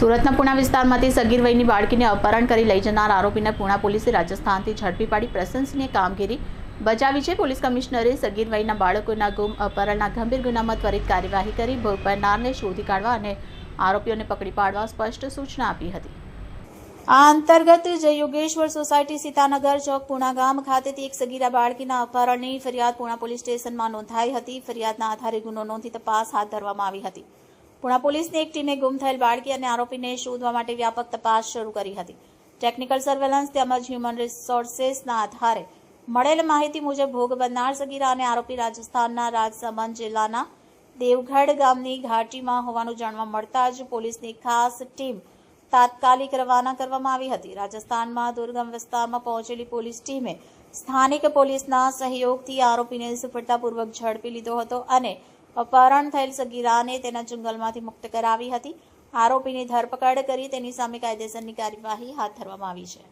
સુરતના પુણા વિસ્તારમાંથી સગીર વયની બાળકીને અપહરણ કરી લઈ જનાર આરોપીને પુણા પોલીસે રાજસ્થાનથી ઝડપી પાડી પ્રશંસનીય કામગીરી બજાવી છે। પોલીસ કમિશનરે સગીર વયના બાળકોના ગુમ અપહરણના ગંભીર ગુનામાં ત્વરિત કાર્યવાહી કરી ભોગ બનનારને શોધી કાઢવા અને આરોપીઓને પકડી પાડવા સ્પષ્ટ સૂચના આપી હતી। આ અંતર્ગત જય યોગેશ્વર સોસાયટી સીતાનગર ચોક પુણા ગામ ખાતેથી એક સગીરા બાળકીના અપહરણની ફરિયાદ પુણા પોલીસ સ્ટેશનમાં નોંધાઈ હતી। ફરિયાદના આધારે ગુનો નોંધી તપાસ હાથ ધરવામાં આવી હતી। પુણા પોલીસની એક ટીમે ગુમ થયેલ બાળકી અને આરોપીને શોધવા માટે વ્યાપક તપાસ શરૂ કરી હતી। ટેકનિકલ સર્વેલન્સ તેમજ હ્યુમન રિસોર્સિસના આધારે મળેલ માહિતી મુજબ ભોગ બનનાર સગીરા અને આરોપી રાજસ્થાનના રાજસમંદ જિલ્લાના દેવગઢ ગામની ઘાટીમાં હોવાનું જાણવા મળતા જ પોલીસની ખાસ ટીમ તાત્કાલિક રવાના કરવામાં આવી હતી। રાજસ્થાનમાં દુર્ગમ વિસ્તારમાં પહોંચેલી પોલીસ ટીમે સ્થાનિક પોલીસના સહયોગથી આરોપીને સફળતાપૂર્વક ઝડપી લીધો હતો અને અપહરણ થયેલ સગીરાને તેના જંગલમાંથી મુક્ત કરાવી હતી। આરોપીની ધરપકડ કરી તેની સામે કાયદેસરની કાર્યવાહી હાથ ધરવામાં આવી છે।